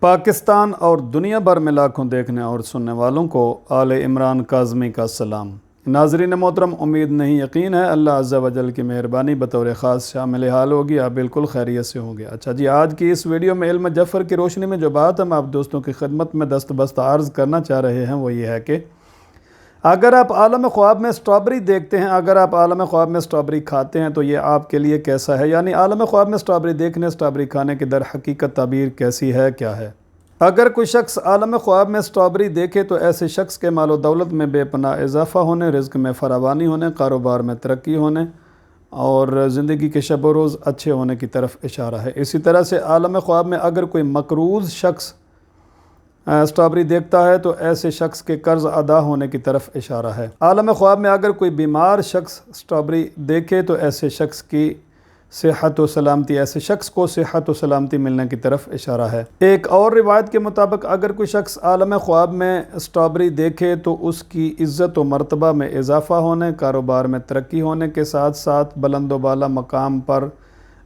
پاکستان اور دنیا بھر میں لاکھوں دیکھنے اور سننے والوں کو آل عمران کاظمی کا سلام۔ ناظرین محترم، امید نہیں یقین ہے اللہ عز و جل کی مہربانی بطور خاص شامل حال ہوگی، آپ بالکل خیریت سے ہوں گے۔ اچھا جی، آج کی اس ویڈیو میں علم جعفر کی روشنی میں جو بات ہم آپ دوستوں کی خدمت میں دست بست عرض کرنا چاہ رہے ہیں وہ یہ ہے کہ اگر آپ عالم خواب میں سٹرابری دیکھتے ہیں، اگر آپ عالم خواب میں سٹرابری کھاتے ہیں تو یہ آپ کے لیے کیسا ہے؟ یعنی عالم خواب میں سٹرابری دیکھنے، سٹرابری کھانے کی در حقیقت تعبیر کیسی ہے، کیا ہے؟ اگر کوئی شخص عالم خواب میں سٹرابری دیکھے تو ایسے شخص کے مال و دولت میں بے پناہ اضافہ ہونے، رزق میں فراوانی ہونے، کاروبار میں ترقی ہونے اور زندگی کے شب و روز اچھے ہونے کی طرف اشارہ ہے۔ اسی طرح سے عالم خواب میں اگر کوئی مقروض شخص سٹرابری دیکھتا ہے تو ایسے شخص کے قرض ادا ہونے کی طرف اشارہ ہے۔ عالم خواب میں اگر کوئی بیمار شخص سٹرابری دیکھے تو ایسے شخص کی صحت و سلامتی، ایسے شخص کو صحت و سلامتی ملنے کی طرف اشارہ ہے۔ ایک اور روایت کے مطابق اگر کوئی شخص عالم خواب میں سٹرابری دیکھے تو اس کی عزت و مرتبہ میں اضافہ ہونے، کاروبار میں ترقی ہونے کے ساتھ ساتھ بلند و بالا مقام پر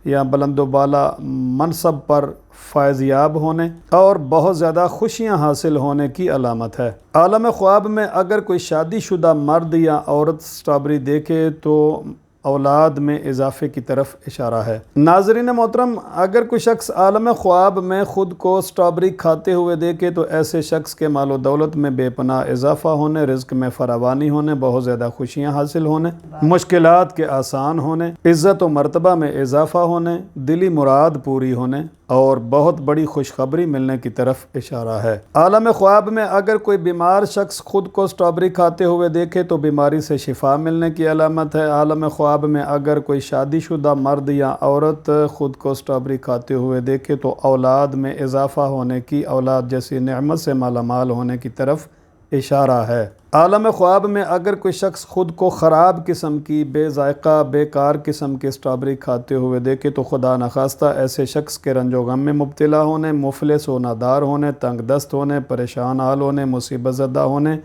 یا بلند و بالا منصب پر فائز یاب ہونے اور بہت زیادہ خوشیاں حاصل ہونے کی علامت ہے۔ عالم خواب میں اگر کوئی شادی شدہ مرد یا عورت سٹرابری دیکھے تو اولاد میں اضافے کی طرف اشارہ ہے۔ ناظرین محترم، اگر کوئی شخص عالم خواب میں خود کو سٹرابری کھاتے ہوئے دیکھے تو ایسے شخص کے مال و دولت میں بے پناہ اضافہ ہونے، رزق میں فراوانی ہونے، بہت زیادہ خوشیاں حاصل ہونے، مشکلات کے آسان ہونے، عزت و مرتبہ میں اضافہ ہونے، دلی مراد پوری ہونے اور بہت بڑی خوشخبری ملنے کی طرف اشارہ ہے۔ عالم خواب میں اگر کوئی بیمار شخص خود کو سٹرابری کھاتے ہوئے دیکھے تو بیماری سے شفا ملنے کی علامت ہے۔ عالم خواب میں اگر کوئی شادی شدہ مرد یا عورت خود کو سٹرابری کھاتے ہوئے دیکھے تو اولاد میں اضافہ ہونے کی، اولاد جیسی نعمت سے مالا مال ہونے کی طرف اشارہ ہے۔ عالم خواب میں اگر کوئی شخص خود کو خراب قسم کی، بے ذائقہ، بیکار قسم کی سٹرابری کھاتے ہوئے دیکھے تو خدا نخواستہ ایسے شخص کے رنج و غم میں مبتلا ہونے، مفلس و نادار ہونے، تنگ دست ہونے، پریشان حال ہونے، مصیبت زدہ ہونے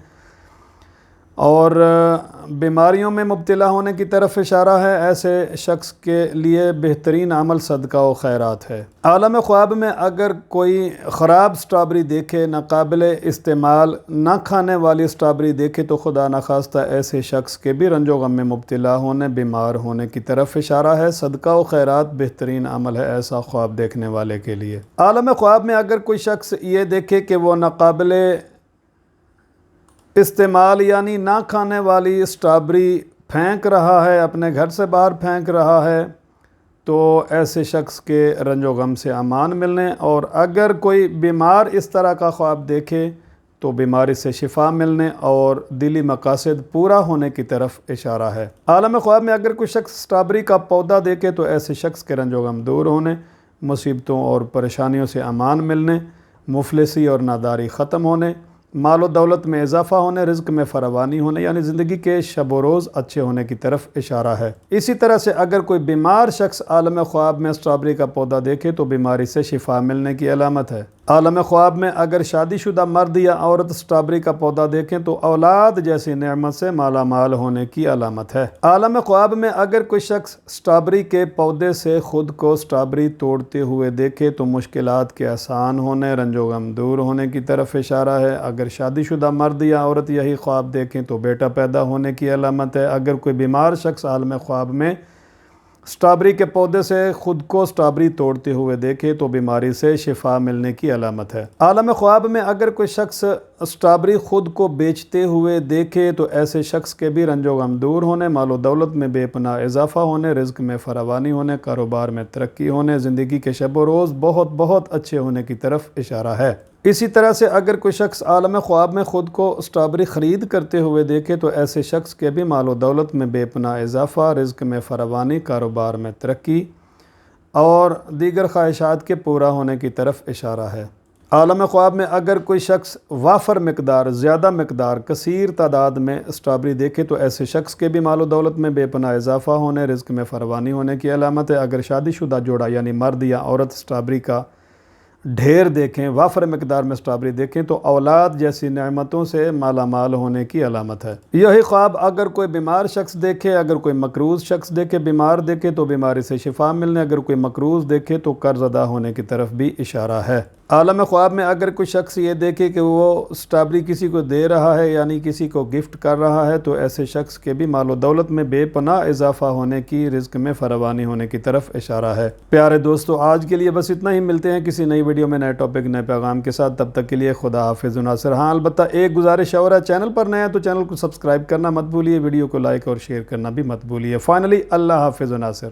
اور بیماریوں میں مبتلا ہونے کی طرف اشارہ ہے۔ ایسے شخص کے لیے بہترین عمل صدقہ و خیرات ہے۔ عالم خواب میں اگر کوئی خراب سٹرابری دیکھے، ناقابل استعمال، نہ کھانے والی سٹرابری دیکھے تو خدا نخواستہ ایسے شخص کے بھی رنج و غم میں مبتلا ہونے، بیمار ہونے کی طرف اشارہ ہے۔ صدقہ و خیرات بہترین عمل ہے ایسا خواب دیکھنے والے کے لیے۔ عالم خواب میں اگر کوئی شخص یہ دیکھے کہ وہ ناقابل استعمال یعنی نہ کھانے والی سٹرابری پھینک رہا ہے، اپنے گھر سے باہر پھینک رہا ہے تو ایسے شخص کے رنج و غم سے امان ملنے، اور اگر کوئی بیمار اس طرح کا خواب دیکھے تو بیماری سے شفا ملنے اور دلی مقاصد پورا ہونے کی طرف اشارہ ہے۔ عالم خواب میں اگر کوئی شخص سٹرابری کا پودا دیکھے تو ایسے شخص کے رنج و غم دور ہونے، مصیبتوں اور پریشانیوں سے امان ملنے، مفلسی اور ناداری ختم ہونے، مال و دولت میں اضافہ ہونے، رزق میں فراوانی ہونے یعنی زندگی کے شب و روز اچھے ہونے کی طرف اشارہ ہے۔ اسی طرح سے اگر کوئی بیمار شخص عالم خواب میں سٹرابری کا پودا دیکھے تو بیماری سے شفا ملنے کی علامت ہے۔ عالم خواب میں اگر شادی شدہ مرد یا عورت سٹرابری کا پودا دیکھیں تو اولاد جیسی نعمت سے مالا مال ہونے کی علامت ہے۔ عالم خواب میں اگر کوئی شخص سٹرابری کے پودے سے خود کو سٹرابری توڑتے ہوئے دیکھے تو مشکلات کے آسان ہونے، رنج و غم دور ہونے کی طرف اشارہ ہے۔ اگر شادی شدہ مرد یا عورت یہی خواب دیکھیں تو بیٹا پیدا ہونے کی علامت ہے۔ اگر کوئی بیمار شخص عالم خواب میں سٹرابری کے پودے سے خود کو سٹرابری توڑتے ہوئے دیکھے تو بیماری سے شفا ملنے کی علامت ہے۔ عالم خواب میں اگر کوئی شخص سٹرابری خود کو بیچتے ہوئے دیکھے تو ایسے شخص کے بھی رنج و غم دور ہونے، مال و دولت میں بے پناہ اضافہ ہونے، رزق میں فراوانی ہونے، کاروبار میں ترقی ہونے، زندگی کے شب و روز بہت اچھے ہونے کی طرف اشارہ ہے۔ اسی طرح سے اگر کوئی شخص عالم خواب میں خود کو سٹرابری خرید کرتے ہوئے دیکھے تو ایسے شخص کے بھی مال و دولت میں بے پناہ اضافہ، رزق میں فراوانی، کاروبار میں ترقی اور دیگر خواہشات کے پورا ہونے کی طرف اشارہ ہے۔ عالم خواب میں اگر کوئی شخص وافر مقدار، زیادہ مقدار، کثیر تعداد میں سٹرابری دیکھے تو ایسے شخص کے بھی مال و دولت میں بے پناہ اضافہ ہونے، رزق میں فراوانی ہونے کی علامت ہے۔ اگر شادی شدہ جوڑا یعنی مرد یا عورت سٹرابری کا ڈھیر دیکھیں، وافر مقدار میں سٹرابری دیکھیں تو اولاد جیسی نعمتوں سے مالا مال ہونے کی علامت ہے۔ یہی خواب اگر کوئی بیمار شخص دیکھے، اگر کوئی مقروض شخص دیکھے، بیمار دیکھے تو بیماری سے شفا ملنے، اگر کوئی مقروض دیکھے تو قرض ادا ہونے کی طرف بھی اشارہ ہے۔ عالم خواب میں اگر کوئی شخص یہ دیکھے کہ وہ اسٹرابری کسی کو دے رہا ہے یعنی کسی کو گفٹ کر رہا ہے تو ایسے شخص کے بھی مال و دولت میں بے پناہ اضافہ ہونے کی، رزق میں فراوانی ہونے کی طرف اشارہ ہے۔ پیارے دوستو، آج کے لیے بس اتنا ہی، ملتے ہیں کسی نئی ویڈیو میں نئے ٹاپک نئے پیغام کے ساتھ، تب تک کے لیے خدا حافظ و ناصر۔ ہاں البتہ ایک گزارش اور ہے، چینل پر نئے ہیں تو چینل کو سبسکرائب کرنا مت بھولیے، ویڈیو کو لائک اور شیئر کرنا بھی مت بھولیے۔ فائنلی اللہ حافظ و ناصر۔